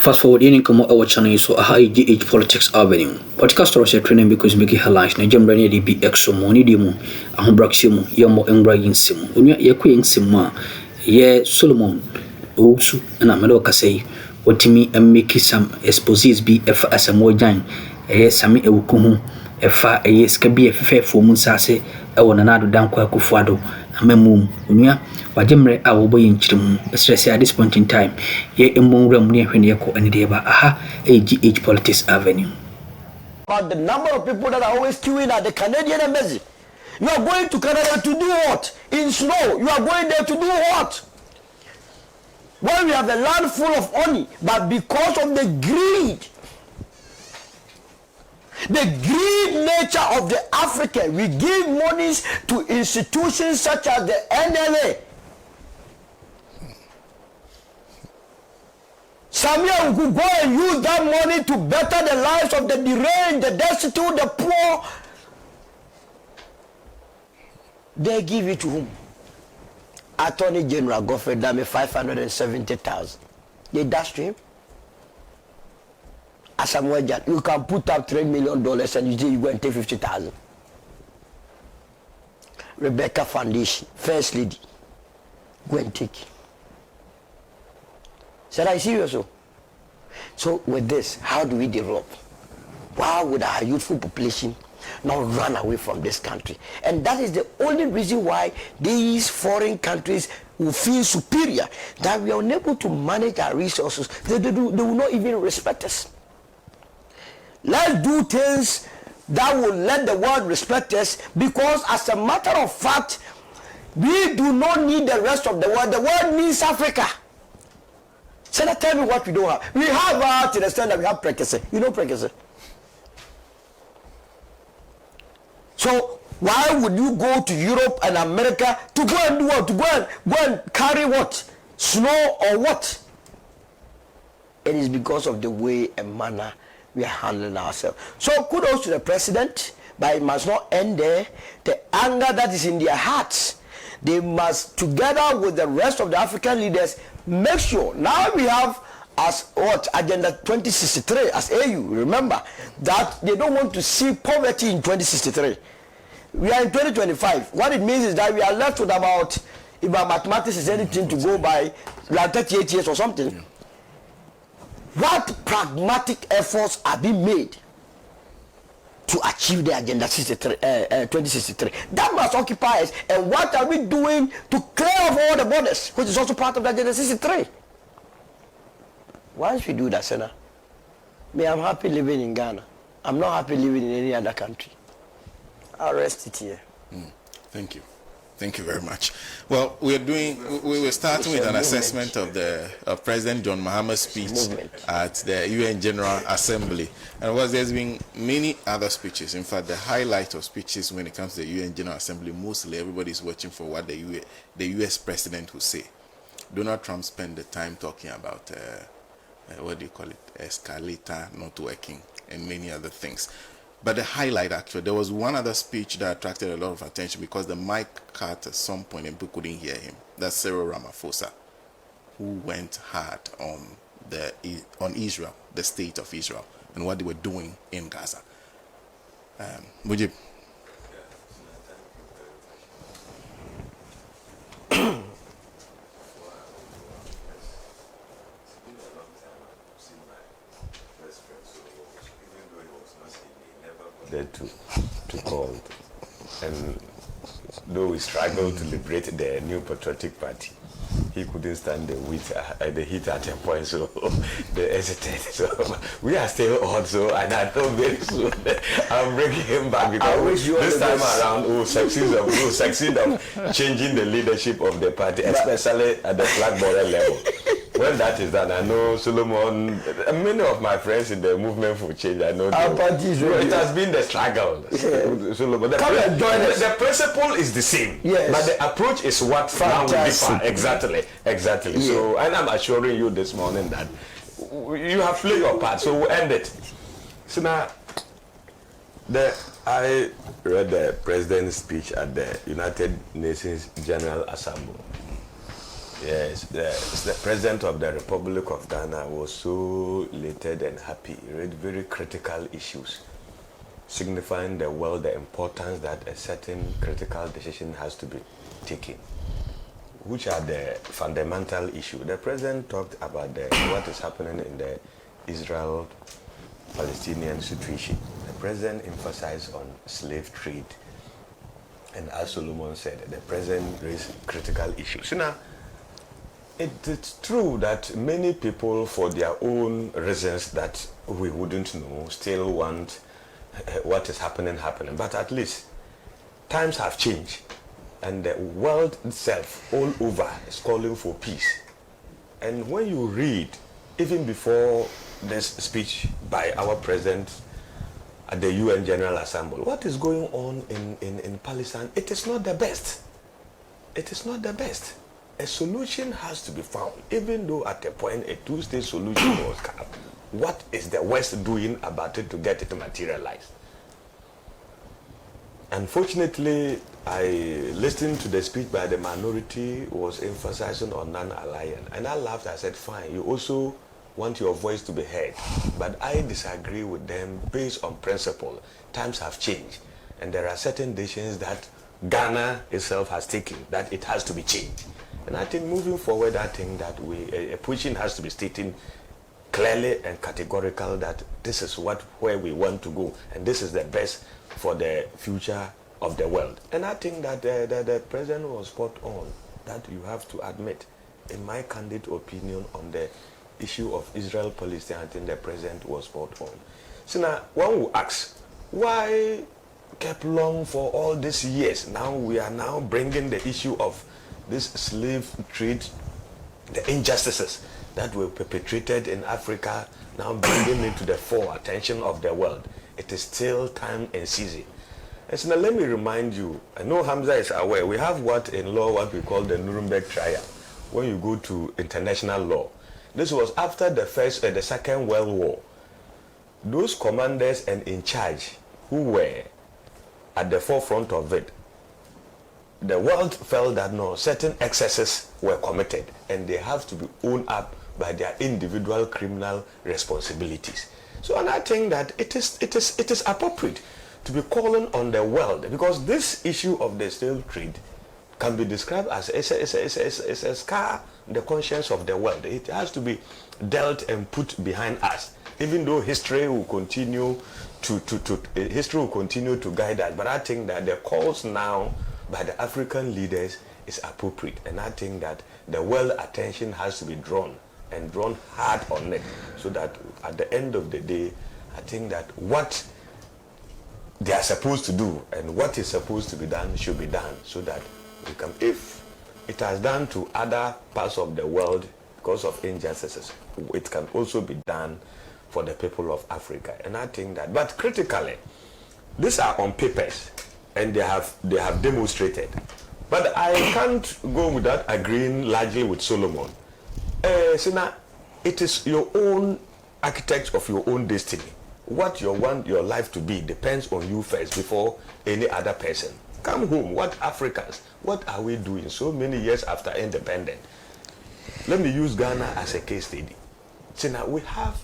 Fast forward, you come our channel so high GH Politics Avenue. Podcast or training because make headlines na jam ready be exo money demo. Ahom braximu yamo engra yinsimu. Unya yakwe yinsimu ye Solomon Osu na melo kasei watimi make some exposes be efa Asamoah Gyan sami ewuku ho efa skabi efe fo mu nsase ewo nanado danko Akuffo Addo amemum unya wajemre a wo boyin chirim stress at this point in time ye emonwura mu ne hwene yeko anide ba aha GH Politics Avenue. About the number of people that are always queuing at the Canadian embassy. You are going to Canada to do what? In snow. You are going there to do what? When we have a land full of honey, but because of the greed nature of the African, we give monies to institutions such as the NLA. Samia could go and use that money to better the lives of the deranged, the destitute, the poor. They give it to whom? Attorney General Godfrey Dame 570,000. They dash to him. Asamoah Gyan, you can put up $3 million and you say you go and take 50,000. Rebecca Foundation, First Lady, go and take. Said I serious? So with this, how do we develop? Why would our youthful population not run away from this country? And that is the only reason why these foreign countries will feel superior, that we are unable to manage our resources. They will not even respect us. Let's do things that will let the world respect us, because as a matter of fact, we do not need the rest of the world. The world needs Africa. So now tell me what we don't have. We have to the extent that we have precursor. You know precursor. So why would you go to Europe and America to go and do what? To go and carry what? Snow or what? It is because of the way and manner we are handling ourselves. So kudos to the president, but it must not end there. The anger that is in their hearts, they must, together with the rest of the African leaders, make sure. Now we have as what Agenda 2063 as AU. Remember that they don't want to see poverty in 2063. We are in 2025. What it means is that we are left with about, if our mathematics is anything to go by, like 38 years or something. Yeah. What pragmatic efforts are being made to achieve the Agenda 2063? That must occupy us. And what are we doing to clear off all the borders, which is also part of the Agenda 63? Once we do that, Senna, I'm happy living in Ghana. I'm not happy living in any other country. I'll rest it here. Thank you. Thank you very much. Well, we were starting with an assessment of President John Mahama's speech at the UN General Assembly. And there's been many other speeches. In fact, the highlight of speeches when it comes to the UN General Assembly, mostly everybody's watching for what the US president will say. Donald Trump spent the time talking about, what do you call it, escalator not working and many other things. But the highlight, actually, there was one other speech that attracted a lot of attention because the mic cut at some point and people couldn't hear him. That's Cyril Ramaphosa, who went hard on Israel, the state of Israel, and what they were doing in Gaza. Mujib. There to call, and though we struggled to liberate the new patriotic party, he couldn't stand the heat at a point, so they hesitated. So we are still on, so and I know very soon I'm bringing him back, because this time around we'll succeed of changing the leadership of the party, especially at the flag border level. When that is done, I know Solomon, many of my friends in the movement for change, I know it has been the struggle. Yeah. Solomon, the principle is the same, yes, but the approach is what now differ. Exactly. Yeah. So, and I'm assuring you this morning that you have played your part, so we'll end it. So now, I read the president's speech at the United Nations General Assembly. Yes, the President of the Republic of Ghana was so elated and happy. He read very critical issues, signifying the world the importance that a certain critical decision has to be taken, which are the fundamental issue. The President talked about what is happening in the Israel-Palestinian situation. The President emphasized on slave trade. And as Solomon said, the President raised critical issues. So now, it's true that many people, for their own reasons that we wouldn't know, still want what is happening. But at least times have changed, and the world itself all over is calling for peace. And when you read, even before this speech by our president at the UN General Assembly, what is going on in Palestine, it is not the best. It is not the best. A solution has to be found, even though at a point a two-state solution was come. What is the West doing about it to get it materialized? Unfortunately, I listened to the speech by the minority, was emphasizing on non-alliance, and I laughed. I said, fine, you also want your voice to be heard, but I disagree with them based on principle. Times have changed, and there are certain decisions that Ghana itself has taken that it has to be changed. And I think moving forward, I think that a position has to be stated clearly and categorical that this is where we want to go, and this is the best for the future of the world. And I think that the president was spot on, that you have to admit, in my candid opinion, on the issue of Israel-Palestine, I think the president was spot on. So now, one will ask, why kept long for all these years? Now we are now bringing the issue of this slave trade, the injustices that were perpetrated in Africa, now bringing into the full attention of the world. It is still time and season. And so now let me remind you, I know Hamza is aware, we have what in law, what we call the Nuremberg trial, when you go to international law. This was after the Second World War. Those commanders and in charge who were at the forefront of it, the world felt that no, certain excesses were committed and they have to be owned up by their individual criminal responsibilities. So, and I think that it is appropriate to be calling on the world, because this issue of the slave trade can be described as a scar in the conscience of the world. It has to be dealt and put behind us, even though history will continue to guide us. But I think that the calls now by the African leaders is appropriate, and I think that the world attention has to be drawn hard on it, so that at the end of the day, I think that what they are supposed to do and what is supposed to be done should be done, so that we can, if it has done to other parts of the world because of injustices, it can also be done for the people of Africa. And I think that, but critically, these are on papers and they have demonstrated. But I can't go without agreeing largely with Solomon. So now, it is your own architect of your own destiny. What you want your life to be depends on you first before any other person. Come home. What Africans, what are we doing so many years after independence? Let me use Ghana as a case study. So now we have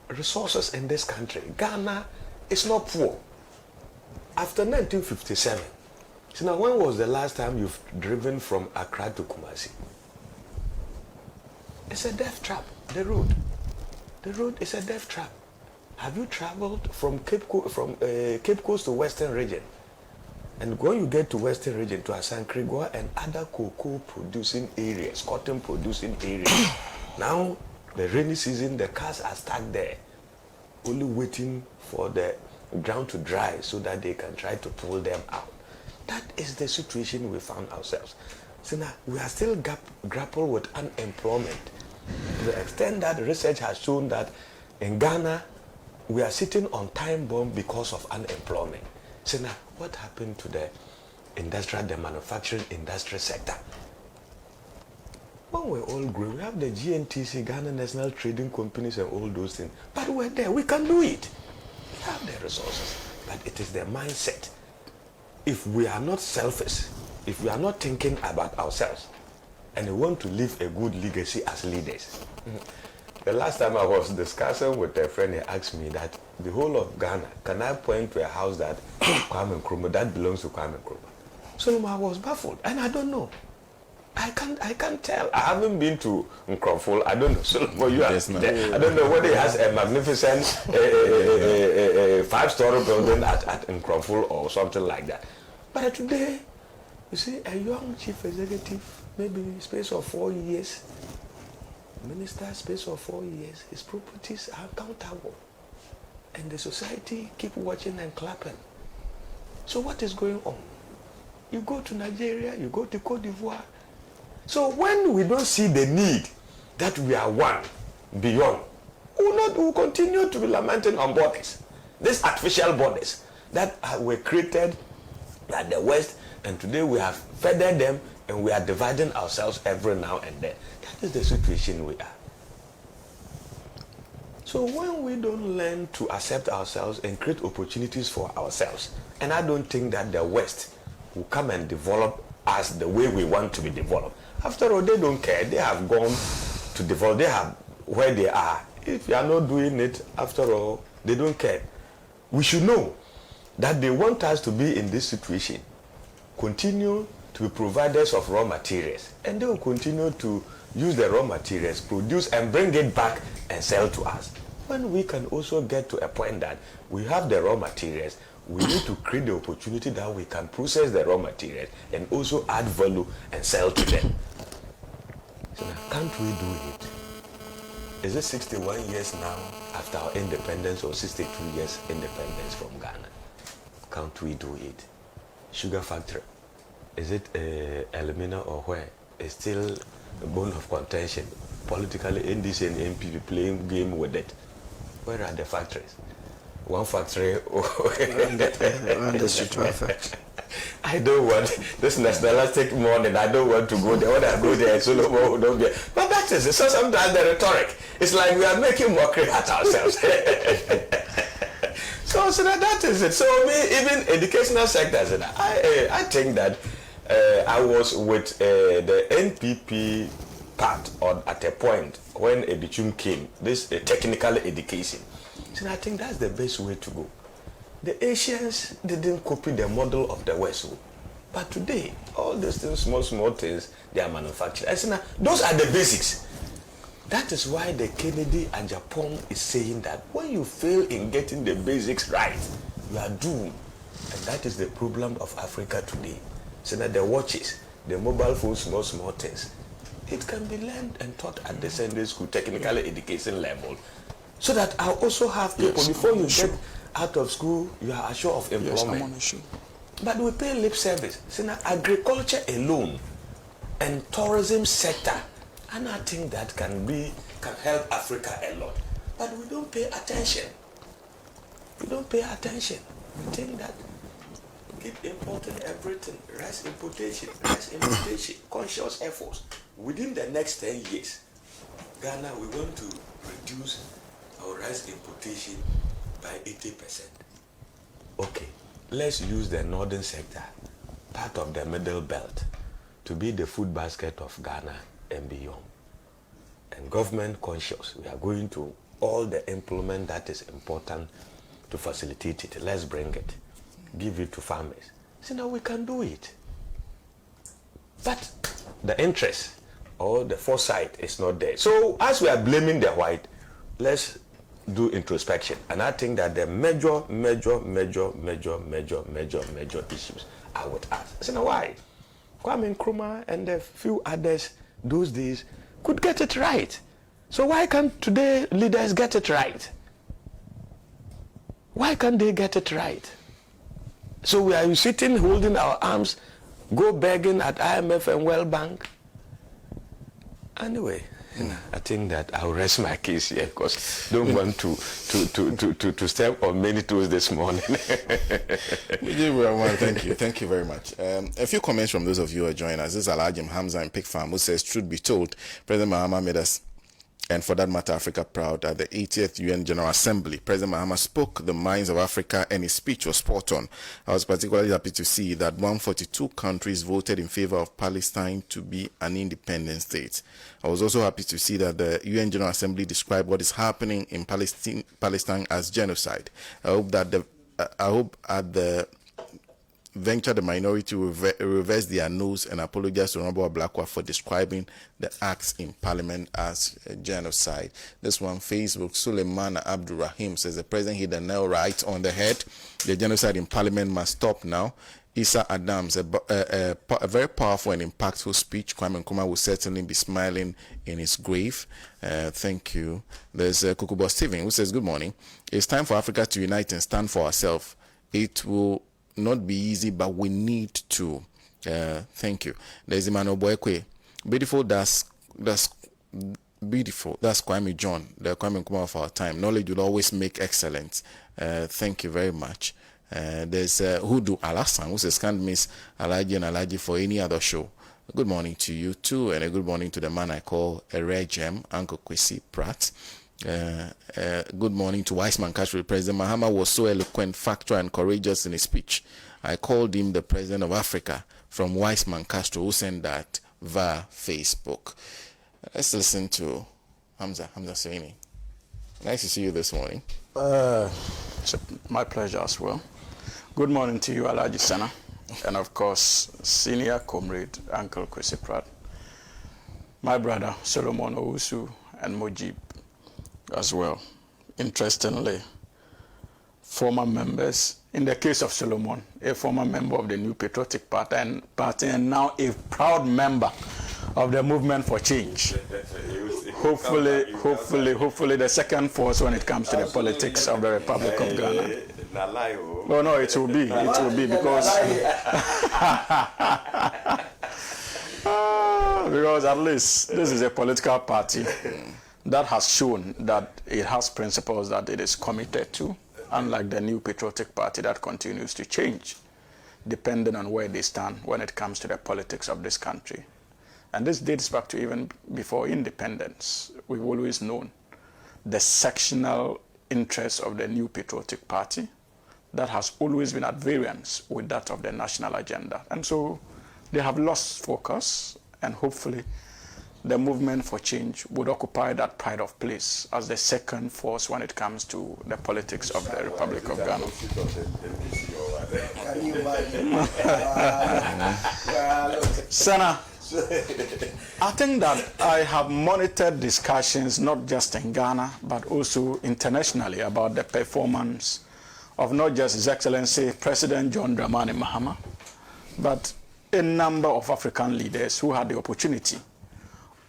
resources in this country. Ghana is not poor. After 1957, so now when was the last time you've driven from Accra to Kumasi? It's a death trap, the road. The road is a death trap. Have you traveled from Cape Coast to Western region? And when you get to Western region, to Asankregwa and other cocoa producing areas, cotton producing areas, now the rainy season, the cars are stuck there, only waiting for the ground to dry so that they can try to pull them out. That is the situation we found ourselves. So now we are still grapple with unemployment. To the extent that research has shown that in Ghana, we are sitting on time bomb because of unemployment. So now, what happened to the manufacturing industry sector? When we're all growing, we have the GNTC, Ghana National Trading Companies and all those things. But we're there, we can do it. We have the resources, but it is the mindset. If we are not selfish, if we are not thinking about ourselves, and they want to leave a good legacy as leaders. The last time I was discussing with a friend, he asked me that the whole of Ghana, can I point to a house that Kwame Nkrumah, that belongs to Kwame Nkrumah? So I was baffled, and I don't know. I can't tell. I haven't been to Akuffo. I don't know. So you are there. I don't know whether he has a magnificent 5-story building at Akuffo or something like that. But today, you see, a young chief executive, maybe space of 4 years, minister space of 4 years, his properties are accountable, and the society keep watching and clapping. So what is going on? You go to Nigeria, you go to Cote d'Ivoire. So when we don't see the need that we are one beyond, we will continue to be lamenting on borders, these artificial borders that were created by the West, and today we have feathered them and we are dividing ourselves every now and then. That is the situation we are. So when we don't learn to accept ourselves and create opportunities for ourselves, and I don't think that the West will come and develop us the way we want to be developed. After all, they don't care. They have gone to develop. They have where they are. If you are not doing it, after all, they don't care. We should know that they want us to be in this situation, continue to be providers of raw materials, and they will continue to use the raw materials, produce and bring it back and sell to us. When we can also get to a point that we have the raw materials, we need to create the opportunity that we can process the raw materials and also add value and sell to them. So now, can't we do it? Is it 61 years now after our independence, or 62 years independence from Ghana? Can't we do it? Sugar factory, is it Elmina or where? It's still a bone of contention. Politically, NDC and MPP playing game with it. Where are the factories? One factory on the street traffic. I don't want this nationalistic morning. I don't want to go there. When I go there, so don't be. But that is it. So sometimes the rhetoric, it's like we are making mockery at ourselves. So that is it. So me, even educational sectors, I think that I was with the NPP part on at a point when Edichum came. This technical education. So I think that's the best way to go. The Asians didn't copy the model of the West, but today all these things, small things, they are manufactured. I say now, those are the basics. That is why the Kennedy and Japan is saying that when you fail in getting the basics right, you are doomed, and that is the problem of Africa today. So that the watches, the mobile phones, small things, it can be learned and taught at the Sunday school technical education level. So that I also have people, before you get out of school, you are assured of employment. Yes, but we pay lip service. So now agriculture alone and tourism sector, and I think that can help Africa a lot. But we don't pay attention. We don't pay attention. We think that keep importing everything, rice importation, conscious efforts. Within the next 10 years, Ghana, we want to reduce our rice importation by 80%. Okay, let's use the northern sector, part of the middle belt, to be the food basket of Ghana and beyond. And government conscious, we are going to all the implement that is important to facilitate it. Let's bring it, give it to farmers. So now we can do it. But the interest or the foresight is not there. So as we are blaming the white, let's do introspection. And I think that the major issues are with us. So now why? Kwame Nkrumah and a few others those days could get it right. So why can't today leaders get it right? Why can't they get it right? So we are sitting holding our arms, go begging at IMF and World Bank. Anyway, I think that I'll rest my case here because I don't want to step on many toes this morning. Thank you very much. A few comments from those of you who are joining us. This is Alhaji Hamza in Pig Farm who says, truth be told, President Mahama made us and for that matter, Africa Proud, at the 80th UN General Assembly. President Mahama spoke the minds of Africa and his speech was spot on. I was particularly happy to see that 142 countries voted in favor of Palestine to be an independent state. I was also happy to see that the UN General Assembly described what is happening in Palestine as genocide. I hope at the venture the minority will reverse their nose and apologize to Honorable Ablakwa for describing the acts in parliament as genocide. This one, Facebook, Suleiman Abdurrahim says the president hit the nail right on the head. The genocide in parliament must stop now. Issa Adams, a very powerful and impactful speech. Kwame Nkrumah will certainly be smiling in his grave. Thank you. There's Kukubo Steven who says, good morning. It's time for Africa to unite and stand for ourselves. It will not be easy, but we need to. Thank you. There's Emmanuel Boekwe. Beautiful, that's beautiful. That's Kwame John, the Kwame Nkrumah of our time. Knowledge will always make excellence. Thank you very much. There's Hudu Alasan, who says, can't miss Alaji and Alaji for any other show. Good morning to you too, and a good morning to the man I call Ǎrrěsť, Uncle Kwesi Pratt. Good morning to Wiseman Castro. President Mahama was so eloquent, factual, and courageous in his speech. I called him the president of Africa from Wiseman Castro, who sent that via Facebook. Let's listen to Hamza Sweeney. Nice to see you this morning. It's my pleasure as well. Good morning to you, Alaji Sana, and of course, senior comrade, Uncle Kwesi Pratt, my brother, Solomon Owusu, and Mujib as well. Interestingly, former members, in the case of Solomon, a former member of the New Patriotic Party and now a proud member of the Movement for Change. Hopefully the second force when it comes to the politics of the Republic of Ghana. Oh no, it will be because because at least this is a political party that has shown that it has principles that it is committed to, unlike the New Patriotic Party that continues to change depending on where they stand when it comes to the politics of this country. And this dates back to even before independence. We've always known the sectional interests of the New Patriotic Party that has always been at variance with that of the national agenda. And so they have lost focus, and hopefully the Movement for Change would occupy that pride of place as the second force when it comes to the politics of the Republic of Ghana. Sana, I think that I have monitored discussions not just in Ghana but also internationally about the performance of not just His Excellency President John Dramani Mahama, but a number of African leaders who had the opportunity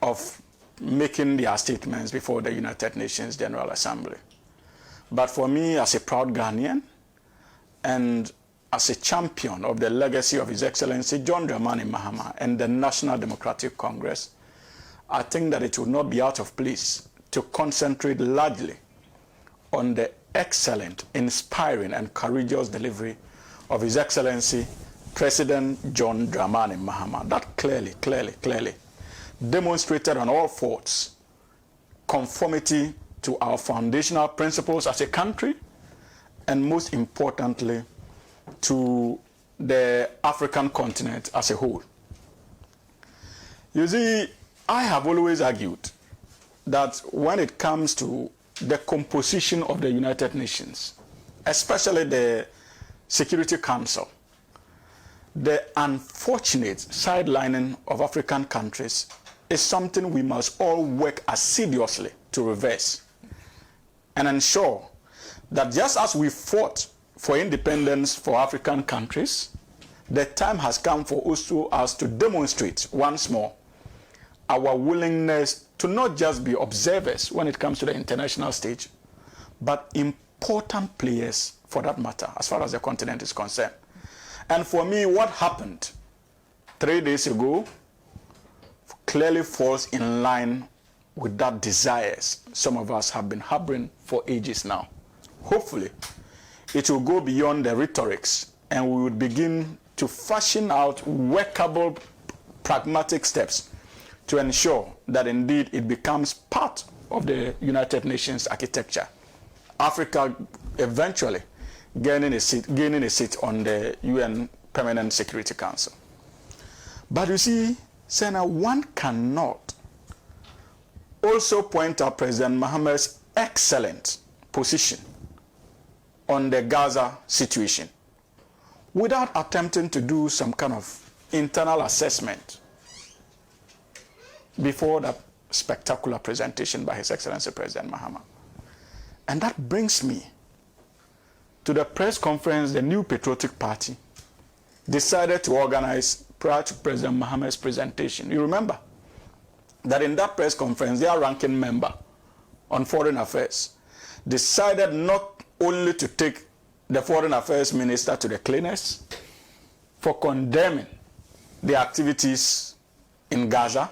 of making their statements before the United Nations General Assembly. But for me, as a proud Ghanaian and as a champion of the legacy of His Excellency John Dramani Mahama and the National Democratic Congress, I think that it would not be out of place to concentrate largely on the excellent, inspiring, and courageous delivery of His Excellency President John Dramani Mahama. That clearly demonstrated on all fronts conformity to our foundational principles as a country, and most importantly, to the African continent as a whole. You see, I have always argued that when it comes to the composition of the United Nations, especially the Security Council, the unfortunate sidelining of African countries is something we must all work assiduously to reverse and ensure that just as we fought for independence for African countries, the time has come for us to demonstrate once more our willingness to not just be observers when it comes to the international stage, but important players for that matter, as far as the continent is concerned. And for me, what happened 3 days ago clearly falls in line with that desires some of us have been harboring for ages now. Hopefully, it will go beyond the rhetorics and we would begin to fashion out workable, pragmatic steps to ensure that indeed it becomes part of the United Nations architecture. Africa eventually gaining a seat on the UN Permanent Security Council. But you see, Senator, one cannot also point out President Mahama's excellent position on the Gaza situation without attempting to do some kind of internal assessment before that spectacular presentation by His Excellency President Mahama. And that brings me to the press conference the New Patriotic Party decided to organize prior to President Mahama's presentation. You remember that in that press conference, their ranking member on foreign affairs decided not only to take the foreign affairs minister to the cleaners for condemning the activities in Gaza,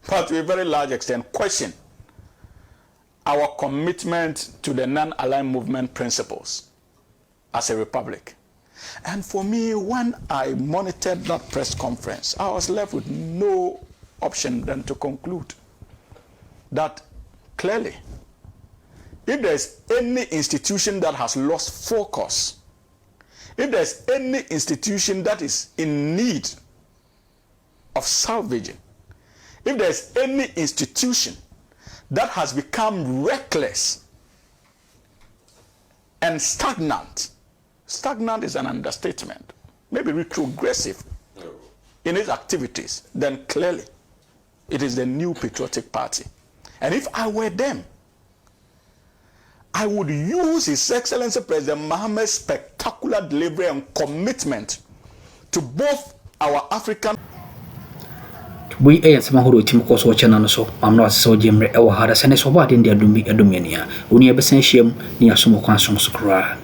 but to a very large extent question our commitment to the non-aligned movement principles as a republic. And for me, when I monitored that press conference, I was left with no option than to conclude that clearly, if there's any institution that has lost focus, if there's any institution that is in need of salvaging, if there's any institution that has become reckless and stagnant is an understatement, maybe retrogressive in its activities, then clearly it is the New Patriotic Party. And if I were them, I would use His Excellency President Mahama's spectacular delivery and commitment to both our African. We air some who team course watching on so I'm not so Jim or had a sense of what in the Adumi Adumania, when you have essential near some conscience cry.